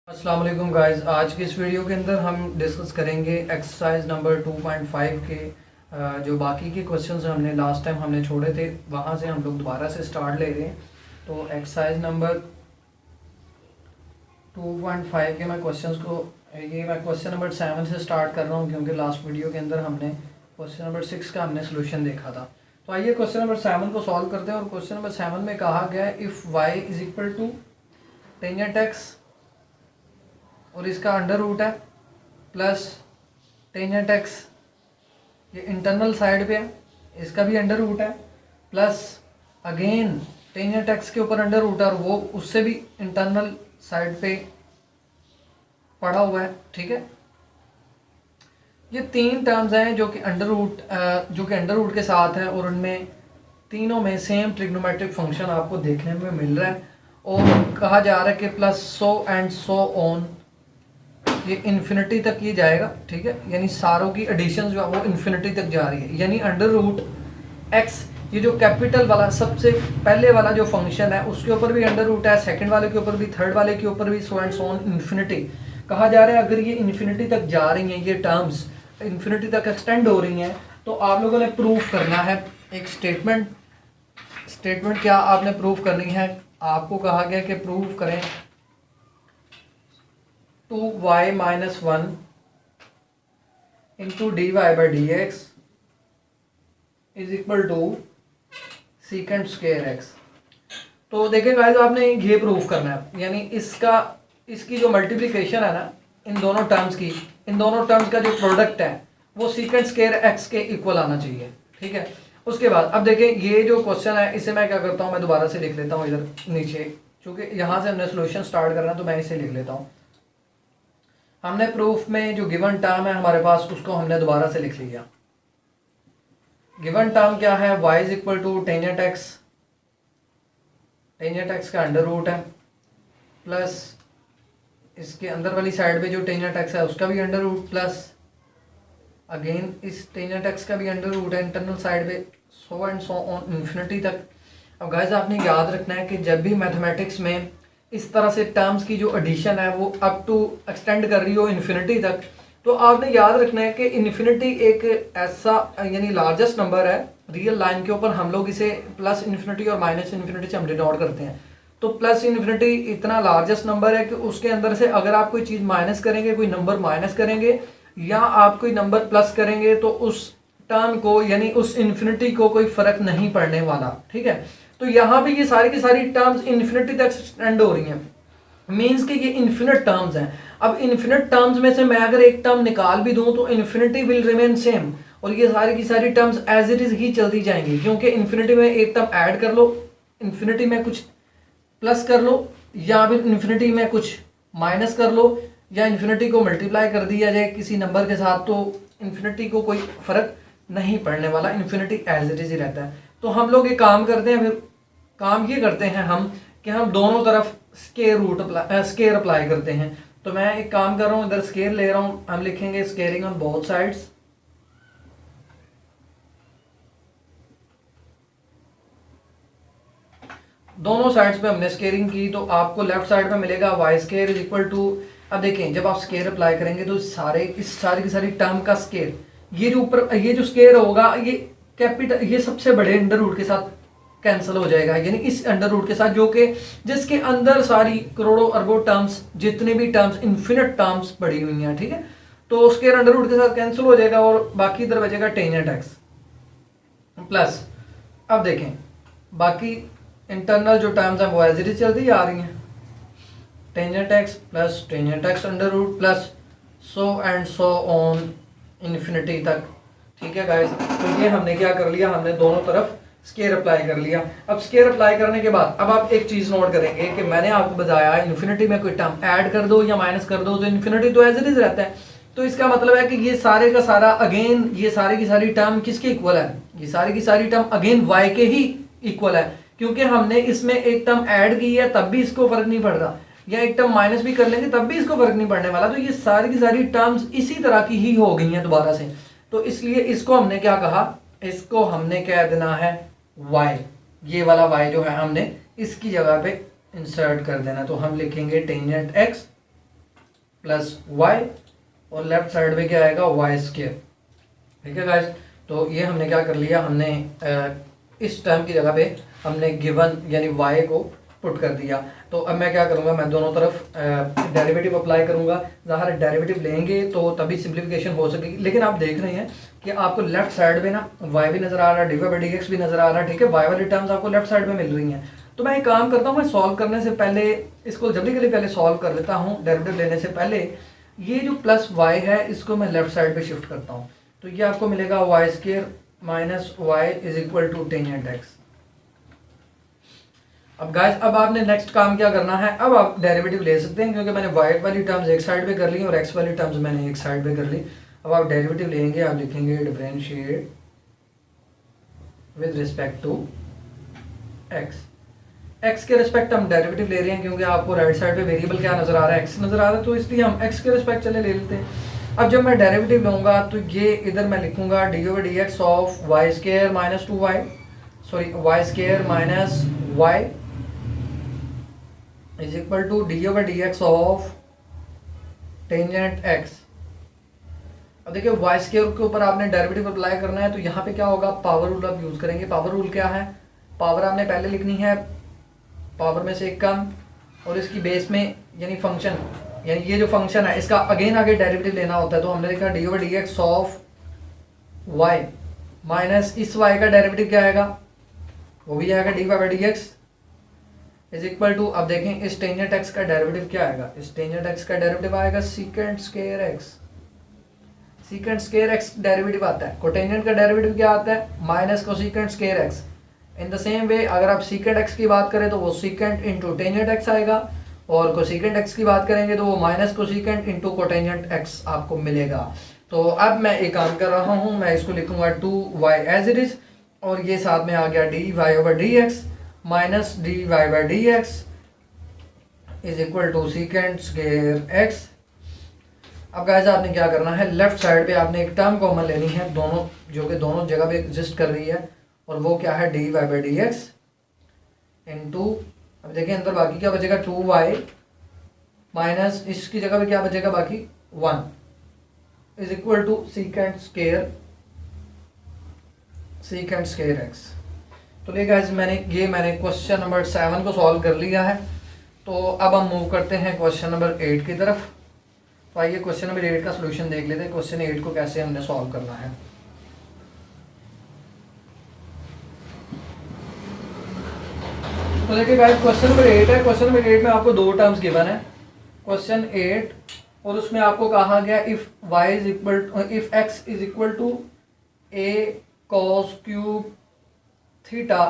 अस्सलाम वालेकुम गाइस। आज के इस वीडियो के अंदर हम डिस्कस करेंगे एक्सरसाइज नंबर 2.5 के जो बाकी के क्वेश्चंस हमने लास्ट टाइम हमने छोड़े थे वहाँ से हम लोग दोबारा से स्टार्ट ले रहे हैं। तो एक्सरसाइज नंबर 2.5 के मैं क्वेश्चंस को मैं क्वेश्चन नंबर 7 से स्टार्ट कर रहा हूँ क्योंकि लास्ट वीडियो के अंदर हमने क्वेश्चन नंबर 6 का हमने सोल्यूशन देखा था। तो आइए क्वेश्चन नंबर 7 को सॉल्व करते हैं। और क्वेश्चन नंबर 7 में कहा गया है if y is equal to tangent x और इसका अंडर रूट है प्लस टेंजेंट एक्स, ये इंटरनल साइड पे है, इसका भी अंडर रूट है प्लस अगेन टेंजेंट एक्स के ऊपर अंडर रूट है और वो उससे भी इंटरनल साइड पे पड़ा हुआ है। ठीक है, ये तीन टर्म्स हैं जो कि अंडर रूट के साथ हैं और उनमें तीनों में सेम ट्रिग्नोमेट्रिक फंक्शन आपको देखने में मिल रहा है और कहा जा रहा है कि plus so and so on, ये इन्फिनिटी तक ये जाएगा। ठीक है, यानी सारों की एडिशन जो है वो इन्फिनिटी तक जा रही है। यानी अंडर रूट एक्स, ये जो कैपिटल वाला सबसे पहले वाला जो फंक्शन है उसके ऊपर भी अंडर रूट है, सेकंड वाले के ऊपर भी, थर्ड वाले के ऊपर भी, सो एंड सो ऑन इन्फिनिटी। कहा जा रहा है अगर ये इन्फिनिटी तक जा रही हैं, ये टर्म्स इन्फिनिटी तक एक्सटेंड हो रही हैं, तो आप लोगों ने प्रूफ करना है एक स्टेटमेंट क्या आपने प्रूफ करनी है। आपको कहा गया कि प्रूफ करें 2y minus 1 into d y by d x is equal to secant square x. तो देखिए गाइस, आपने ये प्रूफ करना है, यानी इसकी जो मल्टीप्लिकेशन है ना इन दोनों टर्म्स का जो प्रोडक्ट है वो सीकेंड स्क्वायर एक्स के इक्वल आना चाहिए। ठीक है, उसके बाद अब देखें ये जो क्वेश्चन है इसे मैं क्या करता हूँ, मैं दोबारा से लिख लेता हूँ इधर नीचे, क्योंकि यहाँ से हमने सोल्यूशन स्टार्ट करना है तो मैं इसे लिख लेता हूँ। हमने प्रूफ में जो गिवन टर्म है हमारे पास उसको हमने दोबारा से लिख लिया। गिवन टर्म क्या है, y is equal to tangent x का अंडर रूट है प्लस इसके अंदर वाली साइड पे जो टेंजेंट एक्स है उसका भी अंडर रूट प्लस अगेन इस टेंजेंट एक्स का भी अंडर रूट है इंटरनल साइड पे, सो एंड सो ऑन इन्फिनिटी तक। अब गाइस आपने याद रखना है कि जब भी मैथमेटिक्स में इस तरह से टर्म्स की जो एडिशन है वो अप टू एक्सटेंड कर रही हो इन्फिनिटी तक, तो आपने याद रखना है कि इन्फिनिटी एक ऐसा यानी लार्जेस्ट नंबर है रियल लाइन के ऊपर, हम लोग इसे प्लस इन्फिनिटी और माइनस इन्फिनिटी से हम डिनोट करते हैं। तो प्लस इन्फिनिटी इतना लार्जेस्ट नंबर है कि उसके अंदर से अगर आप कोई चीज़ माइनस करेंगे, कोई नंबर माइनस करेंगे या आप कोई नंबर प्लस करेंगे तो उस टर्म को यानी उस इन्फिनिटी को कोई फर्क नहीं पड़ने वाला। ठीक है, तो यहाँ पे ये सारी की सारी टर्म्स इन्फिनिटी तक एक्सटेंड हो रही हैं, मीन्स कि ये इन्फिनिट टर्म्स हैं। अब इन्फिनिट टर्म्स में से मैं अगर एक टर्म निकाल भी दूं तो इन्फिनिटी विल रिमेन सेम और ये सारी की सारी टर्म्स एज इट इज ही चलती जाएंगी, क्योंकि इन्फिनिटी में एक टर्म ऐड कर लो, इन्फिनिटी में कुछ प्लस कर लो या फिर इन्फिनिटी में कुछ माइनस कर लो या इन्फिनिटी को मल्टीप्लाई कर दिया जाए किसी नंबर के साथ, तो इन्फिनिटी को कोई फर्क नहीं पड़ने वाला, इन्फिनिटी एज इट इज ही रहता है। तो हम लोग ये काम करते हैं, फिर काम ये करते हैं हम कि हम दोनों तरफ स्केयर अप्लाई करते हैं। तो मैं एक काम कर रहा हूँ, इधर स्केयर ले रहा हूँ, हम लिखेंगे स्केयरिंग ऑन बोथ साइड्स। दोनों साइड्स पे हमने स्केयरिंग की तो आपको लेफ्ट साइड पे मिलेगा y square is equal to, अब देखें जब आप स्केयर अप्लाई करेंगे तो इस सारी की सारी टर्म का स्केयर, ये जो ऊपर ये जो स्केयर होगा ये कैपिटल, ये सबसे बड़े अंडर रूट के साथ कैंसिल हो जाएगा, यानी इस अंडर रूट के साथ जो कि जिसके अंदर सारी करोड़ों अरबों टर्म्स, जितने भी टर्म्स इन्फिनिट टर्म्स पड़ी हुई हैं। ठीक है, तो स्केयर अंडर रूट के साथ कैंसिल हो जाएगा और बाकी इधर बचेगा टेंजेंट एक्स प्लस, अब देखें बाकी इंटरनल जो टर्म्स हैं वो एज इट इज चलती आ रही हैं, tangent x plus tangent x under root plus so and so on infinity तक। ठीक है गाइस, तो ये हमने क्या कर लिया, हमने दोनों तरफ स्केयर अप्लाई कर लिया। अब स्केयर अप्लाई करने के बाद अब आप एक चीज नोट करेंगे कि मैंने आपको बताया इन्फिनिटी में कोई टर्म ऐड कर दो या माइनस कर दो तो इन्फिनिटी तो एज इट इज रहता है। तो इसका मतलब है कि ये सारे का सारा अगेन ये सारी की सारी टर्म किसके इक्वल है, ये सारी की सारी टर्म अगेन वाई के ही इक्वल है, क्योंकि हमने इसमें एक टर्म ऐड की है तब भी इसको फर्क नहीं पड़ रहा, या एक टर्म माइनस भी कर लेंगे तब भी इसको फर्क नहीं पड़ने वाला। तो ये सारी की सारी टर्म्स इसी तरह की ही हो गई हैं दोबारा से, तो इसलिए इसको हमने क्या कहा, इसको हमने कह देना है y, ये वाला y जो है हमने इसकी जगह पे इंसर्ट कर देना। तो हम लिखेंगे टेंजेंट x प्लस वाई, और लेफ्ट साइड में क्या आएगा वाई स्क्वायर। ठीक है गाइस, तो ये हमने क्या कर लिया, हमने इस टर्म की जगह पे हमने गिवन यानी वाई को पुट कर दिया। तो अब मैं क्या करूँगा, मैं दोनों तरफ डेरिवेटिव अप्लाई करूँगा। ज़ाहिर है डेरिवेटिव लेंगे तो तभी सिंप्लीफिकेशन हो सकेगी, लेकिन आप देख रहे हैं कि आपको लेफ्ट साइड में ना वाई भी नज़र आ रहा है, d y by d x भी नज़र आ रहा है। ठीक है, वाई वाली टर्म्स आपको लेफ्ट साइड में मिल रही हैं। तो मैं एक काम करता हूँ, मैं सॉल्व करने से पहले इसको जल्दी के लिए पहले सॉल्व कर लेता हूँ। डेरिवेटिव लेने से पहले ये जो प्लस वाई है इसको मैं लेफ्ट साइड पे शिफ्ट करता हूँ। तो ये आपको मिलेगा y square minus y is equal to tangent x. अब गाइस, अब आपने नेक्स्ट काम क्या करना है, अब आप डेरिवेटिव ले सकते हैं, क्योंकि मैंने वाई वाली टर्म्स एक साइड पे कर ली और एक्स वाली टर्म्स मैंने एक साइड पे कर ली। अब आप डेरिवेटिव लेंगे, आप लिखेंगे differentiate with respect to x. X के रिस्पेक्ट हम डेरिवेटिव ले रहे हैं क्योंकि आपको राइट साइड पे वेरिएबल क्या नजर आ रहा है, एक्स नजर आ रहा है, तो इसलिए हम एक्स के रिस्पेक्ट चले ले लेते हैं। अब जब मैं डेरिवेटिव लूंगा तो ये इधर मैं लिखूंगा d over d x of y square minus two y, sorry y square minus y is equal to d over d x of tangent x. अब देखिए वाई स्क्वायर के ऊपर आपने डेरिवेटिव अप्लाई करना है, तो यहाँ पे क्या होगा, पावर रूल आप यूज करेंगे। पावर रूल क्या है, पावर आपने पहले लिखनी है पावर में से एक कम, और इसकी बेस में यानी फंक्शन, यानी ये जो फंक्शन है इसका अगेन आगे डेरिवेटिव लेना होता है। तो हमने लिखा d over d x of y minus इस वाई का डेरिवेटिव क्या आएगा, वो भी आएगा d y by d x is equal to, अब देखें इस टेंजेंट एक्स का डेरिवेटिव क्या आएगा, इस टेंजेंट एक्स का डेरिवेटिव आएगा secant square x. Secant square x derivative आता है, कोटेंजेंट का डेरिवेटिव क्या आता है, minus cosecant square x. In the same way अगर आप सीकेंट एक्स की बात करें तो वो सीकेंट इंटू टेंजेंट एक्स आएगा, और कोसेकेंट एक्स की बात करेंगे तो वो minus cosecant into cotangent x आपको मिलेगा। तो अब मैं एक काम कर रहा हूँ, मैं इसको लिखूंगा two y as it is, और ये साथ में आ गया d y over d x minus d y by d x is equal to secant square x. अब गाइस आपने क्या करना है, लेफ्ट साइड पे आपने एक टर्म कॉमन लेनी है, दोनों जो कि दोनों जगह पे एग्जिस्ट कर रही है, और वो क्या है d y by d x into, अब देखिए अंदर बाकी क्या बचेगा, टू वाई माइनस इसकी जगह पे क्या बचेगा बाकी one is equal to secant square x. तो ये गाइस मैंने क्वेश्चन नंबर 7 को सॉल्व कर लिया है। तो अब हम मूव करते हैं क्वेश्चन नंबर 8 की तरफ। तो आइए क्वेश्चन नंबर 8 का सोल्यूशन देख लेते हैं, क्वेश्चन 8 को कैसे हमने सॉल्व करना है। तो देखिए गाइस क्वेश्चन नंबर 8 है, क्वेश्चन नंबर 8 में आपको दो टर्म्स गिवन है, क्वेश्चन 8, और उसमें आपको कहा गया if x is equal to a cos cube theta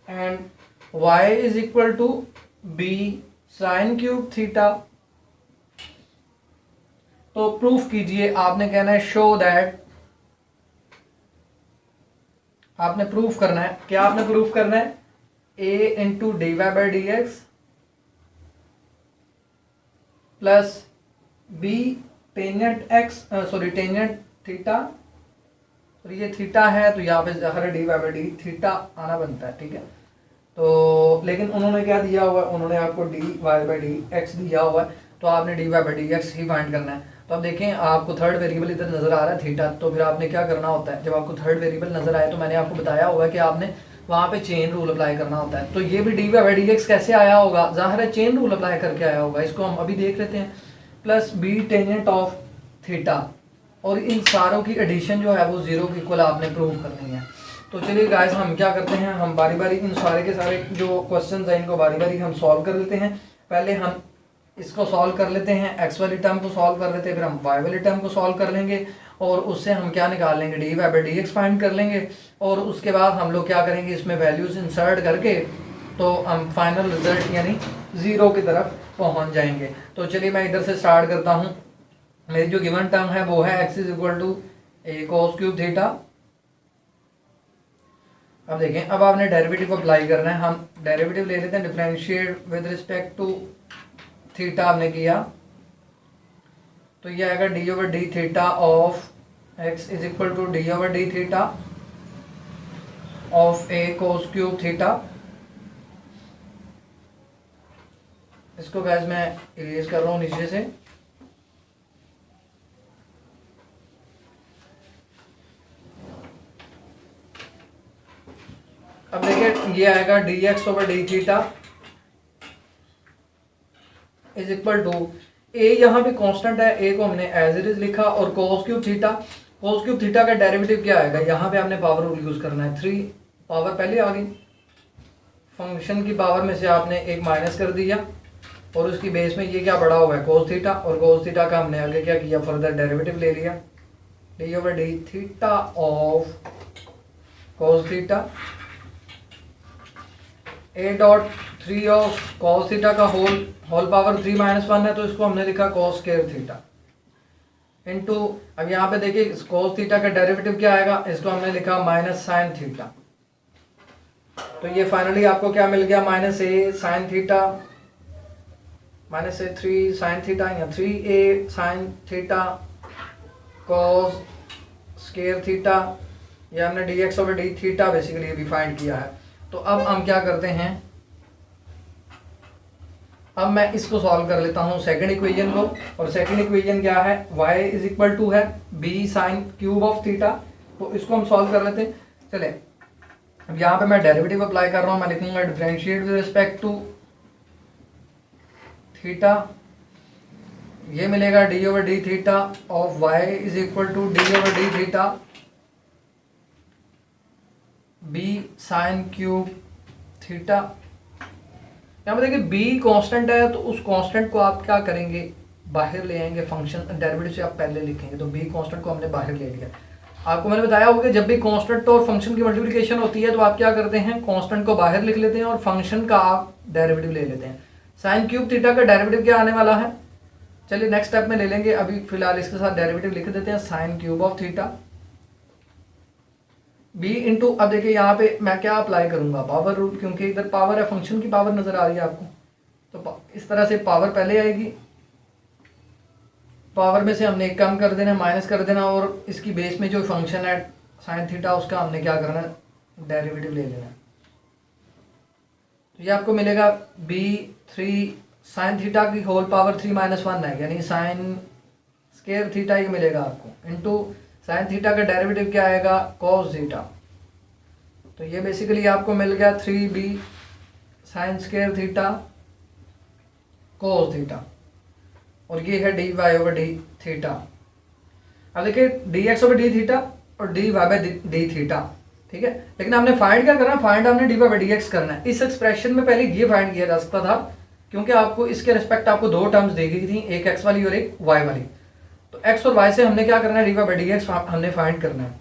and y is equal to b sine cube theta, तो प्रूफ कीजिए। आपने कहना है शो दैट, आपने प्रूफ करना है, क्या आपने प्रूफ करना है, a into d y by d x plus b tangent x, sorry tangent theta, और ये थीटा है तो यहाँ पे हर d y by d theta आना बनता है। ठीक है, तो लेकिन उन्होंने क्या दिया हुआ है, उन्होंने आपको d y by d x दिया हुआ है, तो आपने d y by d x ही फाइंड करना है। तो अब देखें आपको थर्ड वेरिएबल इधर नजर आ रहा है थीटा, तो फिर आपने क्या करना होता है, जब आपको थर्ड वेरिएबल नजर आए तो मैंने आपको बताया हुआ है कि आपने वहाँ पे चेन रूल अप्लाई करना होता है। तो ये भी d y by d x कैसे आया होगा, जाहिर है चेन रूल अप्लाई करके आया होगा, इसको हम अभी देख लेते हैं। Plus b tangent of theta, और इन सारों की एडिशन जो है वो जीरो की इक्वल आपने प्रूव करनी है। तो चलिए गाइस हम क्या करते हैं, हम बारी बारी इन सारे के सारे जो क्वेश्चन हैं इनको बारी बारी हम सॉल्व कर लेते हैं। पहले हम इसको सॉल्व कर लेते हैं, एक्स वाली टर्म को सॉल्व कर लेते हैं, फिर हम वाई वाली टर्म को सॉल्व कर लेंगे, और उससे हम क्या निकाल लेंगे, d y by d x find कर लेंगे, और उसके बाद हम लोग क्या करेंगे, इसमें वैल्यूज इंसर्ट करके तो हम फाइनल रिजल्ट यानी ज़ीरो की तरफ पहुंच जाएंगे। तो चलिए मैं इधर से स्टार्ट करता हूं। मेरी जो गिवन टर्म है वो है x is equal to a cos cube theta. अब देखें, अब आपने डेरिवेटिव अप्लाई करना है, हम डेरिवेटिव ले लेते हैं, differentiate with respect to theta हमने किया, तो ये आएगा d over d theta of x is equal to d over d theta of a cos cube theta. इसको गैस मैं इरेज कर रहा हूँ नीचे से, अब देखिए ये आएगा d x over d theta is equal to a, यहाँ पे कांस्टेंट है, ए को हमने एज इट इज लिखा, और cos क्यूब थीटा का डेरिवेटिव क्या आएगा, यहाँ पे हमने पावर रूल यूज करना है, 3 पावर पहले आ गई, फंक्शन की पावर में से आपने एक माइनस कर दिया और उसकी बेस में ये क्या बढ़ा हुआ है cos थीटा, और cos थीटा का हमने आगे क्या किया, फर्दर डेरिवेटिव ले लिया, D over d theta of cos theta A dot 3 of cos theta का होल पावर 3 - 1 है, तो इसको हमने लिखा cos स्क्वायर थीटा इनटू, अब यहाँ पे देखिए cos थीटा का डेरिवेटिव क्या आएगा, इसको हमने लिखा माइनस साइन थीटा, तो ये फाइनली आपको क्या मिल गया, माइनस ए साइन थीटा माइनस ए 3 साइन थीटा या 3a sine theta cos square theta, ये हमने D x over d theta basically अभी फाइंड किया है। तो अब हम क्या करते हैं, अब मैं इसको सॉल्व कर लेता हूँ सेकंड इक्वेशन को, और सेकंड इक्वेशन क्या है, y इज इक्वल टू है b sine cube of theta, तो इसको हम सॉल्व कर लेते हैं। चले अब यहाँ पे मैं डेरिवेटिव अप्लाई कर रहा हूँ, मैं लिखूंगा differentiate with respect to theta, ये मिलेगा d over d theta of y is equal to d over d theta b sine cube theta. यहाँ पे देखिए b कांस्टेंट है, तो उस कांस्टेंट को आप क्या करेंगे, बाहर ले आएंगे, फंक्शन डेरिवेटिव से आप पहले लिखेंगे, तो b कांस्टेंट को हमने बाहर ले लिया। आपको मैंने बताया होगा कि जब भी कांस्टेंट और फंक्शन की मल्टीप्लिकेशन होती है तो आप क्या करते हैं, कांस्टेंट को बाहर लिख लेते हैं और फंक्शन का आप डेरिवेटिव ले लेते हैं। साइन क्यूब थीटा का डेरिवेटिव क्या आने वाला है, चलिए नेक्स्ट स्टेप में ले लेंगे, अभी फिलहाल इसके साथ डेरिवेटिव लिख देते हैं, sine cube of theta b into, अब देखिए यहाँ पे मैं क्या अप्लाई करूंगा, पावर रूल, क्योंकि इधर पावर है, फंक्शन की पावर नजर आ रही है आपको, तो इस तरह से पावर पहले आएगी, पावर में से हमने एक कम कर देना, माइनस कर देना, और इसकी बेस में जो फंक्शन है साइन थीटा उसका हमने क्या करना है, डेरिवेटिव ले लेना है। तो ये आपको मिलेगा b3 साइन थीटा की होल पावर 3 - 1 है, यानी साइन स्क्वायर थीटा ही मिलेगा आपको, इंटू साइन थीटा का डेरिवेटिव क्या आएगा, cos थीटा, तो ये बेसिकली आपको मिल गया 3b sine square theta cos theta, और ये है d y over d theta. अब देखिए d x over d theta और d y by d theta, ठीक है, लेकिन हमने फाइंड क्या करना है, फाइंड हमने d y by d x करना है। इस एक्सप्रेशन में पहले ये फाइंड किया जा सकता था, क्योंकि आपको इसके रिस्पेक्ट आपको दो टर्म्स दी गई थी, एक एक्स वाली और एक वाई वाली, तो x और y से हमने क्या करना है, d y by d x हमने फाइंड करना है।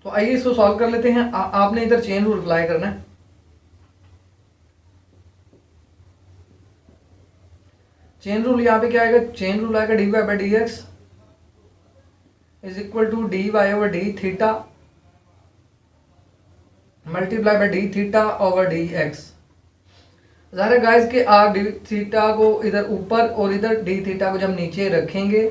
तो आइए इसको सॉल्व कर लेते हैं। आपने इधर चेन रूल अप्लाई करना है, चेन रूल यहाँ पे क्या आएगा, चेन रूल आएगा d y by d x is equal to d y over d theta multiply by d theta over d x. ज़ाहिर है गाइस कि आप डी थीटा को इधर ऊपर और इधर डी थीटा को जब नीचे रखेंगे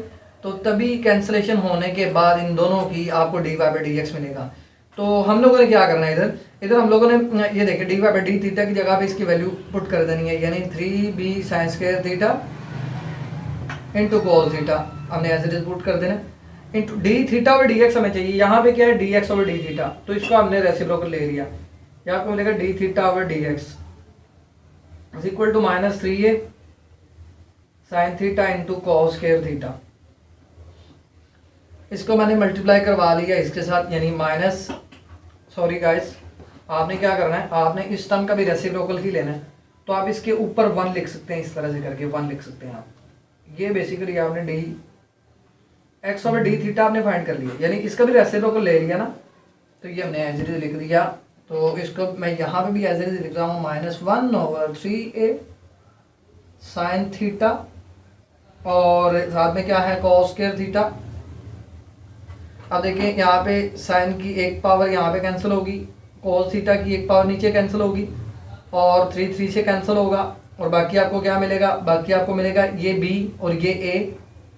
तो तभी कैंसलेशन होने के बाद इन दोनों की आपको d y by d x मिलेगा। तो हम लोगों ने क्या करना है, इधर हम लोगों ने ये देखिए d y by d theta की जगह पे इसकी वैल्यू पुट कर देनी है, यानी 3b sine square theta into cos theta हमने एज इट इज पुट कर देना, इंटू डी थीटा और डी एक्स हमें चाहिए, यहाँ पे क्या है d x over d theta, तो इसको हमने रेसिप्रोकल ले लिया, यहाँ आपको मिलेगा d theta over d x is equal to -3a sine theta into cos square theta. इसको मैंने मल्टीप्लाई करवा लिया इसके साथ, यानी माइनस, सॉरी गाइस, आपने क्या करना है, आपने इस टर्म का भी रेसिप्रोकल ही लेना है, तो आप इसके ऊपर 1 लिख सकते हैं, इस तरह से करके 1 लिख सकते हैं आप। ये बेसिकली आपने D x over d theta आपने फाइंड कर लिया, यानी इसका भी रेसिप्रोकल ले लिया ना, तो ये हमने एज इट इज लिख दिया। तो इसको मैं यहाँ पे भी एज इट इज लिख रहा हूँ, -1 ओवर 3a साइन थीटा, और साथ में क्या है cos स्क्वायर थीटा। अब देखिए यहाँ पे साइन की एक पावर यहाँ पे कैंसिल होगी, cos थीटा की एक पावर नीचे कैंसिल होगी, और 3 से कैंसिल होगा, और बाकी आपको क्या मिलेगा, बाकी आपको मिलेगा ये b और ये a,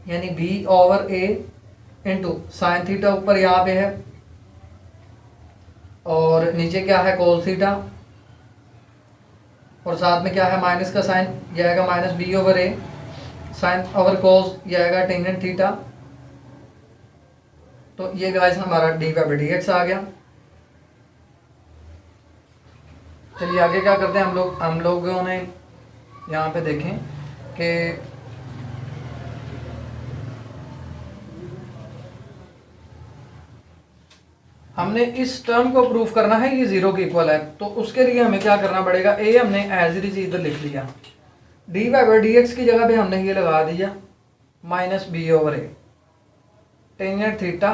यानी b over a into sine theta ऊपर यहाँ पे है, और नीचे क्या है cos थीटा, और साथ में क्या है माइनस का साइन, यह आएगा -b over a sine over cos, यह आएगा टेंजेंट थीटा। तो ये गाइस हमारा d y by d x आ गया। चलिए आगे क्या करते हैं हम लोगों ने यहाँ पे देखें कि हमने इस टर्म को प्रूफ करना है ये 0 के इक्वल है, तो उसके लिए हमें क्या करना पड़ेगा, ए हमने एज इट इज इधर लिख लिया, d y by d x की जगह पे हमने ये लगा दिया minus b over a tangent theta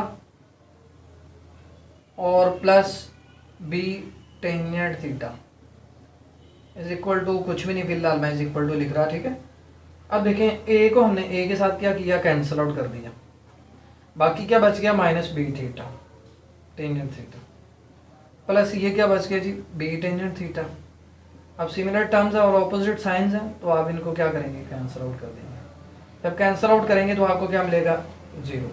और plus b tangent theta is equal to कुछ भी नहीं, फिलहाल मैं इज इक्वल टू लिख रहा, ठीक है। अब देखें ए को हमने ए के साथ क्या किया, कैंसिल आउट कर दिया, बाकी क्या बच गया minus b theta tangent theta plus ये क्या बच गया जी बी टेंजेंट थीटा। अब सिमिलर टर्म्स और ऑपोजिट साइंस हैं तो आप इनको क्या करेंगे, कैंसिल आउट कर देंगे। जब कैंसिल आउट करेंगे तो आपको क्या मिलेगा, 0।